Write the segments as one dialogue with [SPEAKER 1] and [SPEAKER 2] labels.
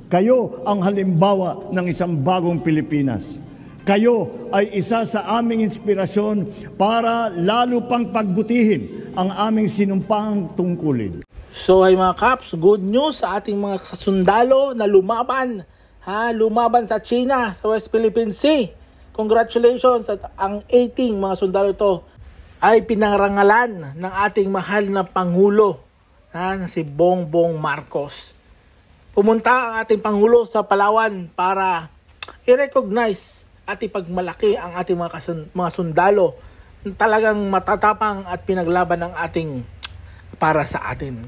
[SPEAKER 1] Kayo ang halimbawa ng isang bagong Pilipinas. Kayo ay isa sa aming inspirasyon para lalo pang pagbutihin ang aming sinumpang tungkulin.
[SPEAKER 2] So ay mga Kaps, good news sa ating mga kasundalo na lumaban. Lumaban sa China, sa West Philippine Sea. Congratulations at ang 18 mga sundalo ito ay pinarangalan ng ating mahal na Pangulo na si Bongbong Marcos. Pumunta ang ating Pangulo sa Palawan para i-recognize at ipagmalaki ang ating mga sundalo na talagang matatapang at pinaglaban ng ating para sa atin.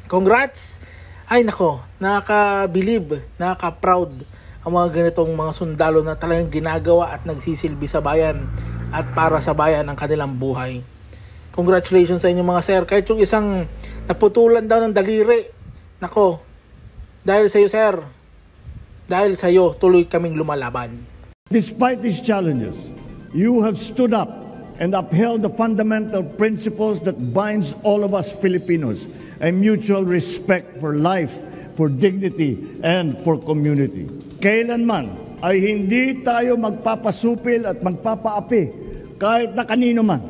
[SPEAKER 2] Congrats! Ay nako, nakaka-believe, nakaka-proud ang mga ganitong mga sundalo na talagang ginagawa at nagsisilbi sa bayan at para sa bayan ang kanilang buhay. Congratulations sa inyo mga sir. Kahit yung isang naputulan daw ng daliri, nako, dahil sa iyo sir, dahil sa iyo tuloy kaming lumalaban.
[SPEAKER 1] Despite these challenges, you have stood up and upheld the fundamental principles that binds all of us Filipinos, a mutual respect for life, for dignity, and for community. Kailanman ay hindi tayo magpapasupil at magpapaapi kahit na kanino man.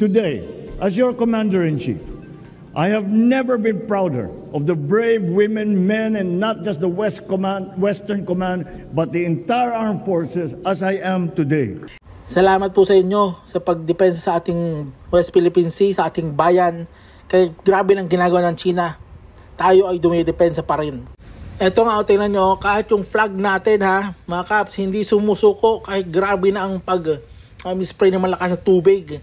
[SPEAKER 1] Today, as your Commander-in-Chief, I have never been prouder of the brave women, men, and not just the Western Command, but the entire armed forces as I am today.
[SPEAKER 2] Salamat po sa inyo sa pagdepensa sa ating West Philippine Sea, sa ating bayan. Kaya grabe ng ginagawa ng China, tayo ay dumidepensa pa rin. Eto nga, tingnan nyo, kahit yung flag natin mga Kaps, hindi sumusuko kahit grabe na ang pag-spray ng malakas na tubig.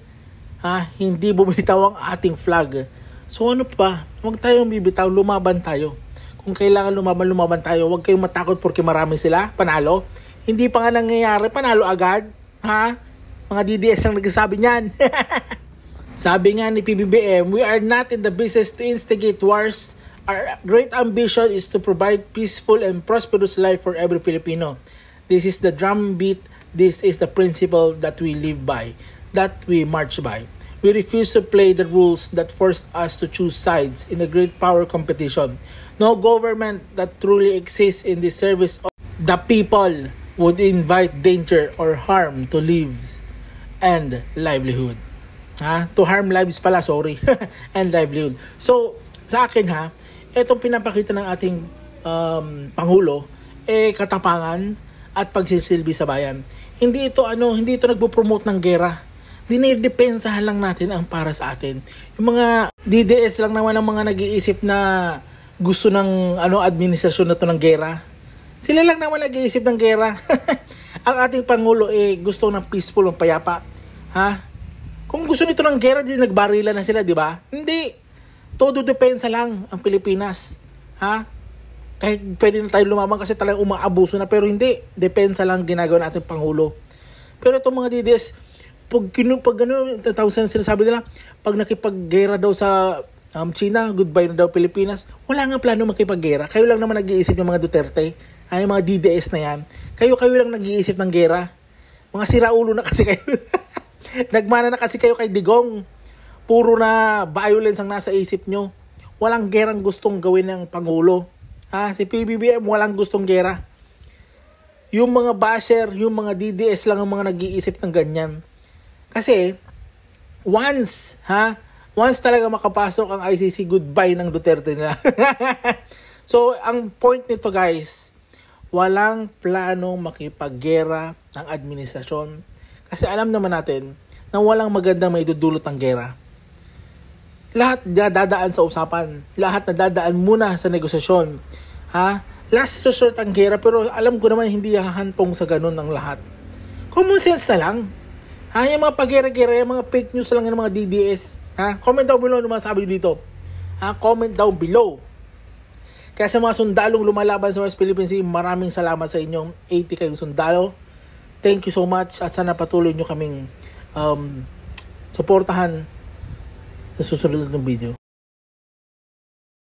[SPEAKER 2] Hindi bumitaw ang ating flag. So ano pa, huwag tayong bibitaw, lumaban tayo. Kung kailangan lumaban tayo, huwag kayong matakot porque marami sila, panalo. Hindi pa nga nangyayari, panalo agad. Mga DDS lang nagsasabi niyan. Sabi nga ni PBBM, we are not in the business to instigate wars. Our great ambition is to provide peaceful and prosperous life for every Filipino. This is the drumbeat, this is the principle that we live by, that we march by. We refuse to play the rules that forced us to choose sides in a great power competition. No government that truly exists in the service of the people would invite danger or harm to lives and livelihood. To harm lives pala, sorry. And livelihood. So, sa akin itong pinapakita ng ating Pangulo, katapangan at pagsisilbi sa bayan. Hindi ito nagpo-promote ng gera. Dinidepensahan lang natin ang para sa atin. Yung mga DDS lang naman ang mga nag-iisip na gusto ng administrasyon na to ng gera. Sila lang naman nag-iisip ng gera. Ang ating Pangulo gusto ng peaceful, ng payapa. Kung gusto nito ng gera, di nagbarila na sila, di ba? Hindi. Todo depensa lang ang Pilipinas. Kahit pwede na tayo lumaban kasi talagang umaabuso na, pero hindi. Depensa lang ginagawa natin Pangulo. Pero itong mga DDS, sinasabi nila, pag nakipaggera daw sa China, goodbye na daw Pilipinas. Wala nga plano makipaggera. Kayo lang naman nag-iisip ng mga Duterte. Yung mga DDS na yan. Kayo lang nag-iisip ng gera. Mga siraulo na kasi kayo. Nagmana na kasi kayo kay Digong. Puro na violence ang nasa isip nyo. Walang gerang gustong gawin ng Pangulo. Si PBBM walang gustong gera. Yung mga basher, yung mga DDS lang ang mga nag-iisip ng ganyan. Kasi, once talaga makapasok ang ICC, goodbye ng Duterte nila. So, ang point nito guys, walang planong makipaggera ng administrasyon. Kasi alam naman natin na walang magandang maidudulot ng gera. Lahat dadaan sa usapan. Lahat nadadaan muna sa negosasyon. Last resort ang gera, pero alam ko naman hindi hahantong sa ganun ng lahat. Common sense na lang. Yung mga pagera-gera, yung mga fake news lang ng mga DDS. Comment down below naman sabi dito. Comment down below. Kaya sa mga sundalong lumalaban sa West Philippine Sea, maraming salamat sa inyong 80 kayong sundalo. Thank you so much at sana patuloy nyo kaming suportahan sa susunod ng video.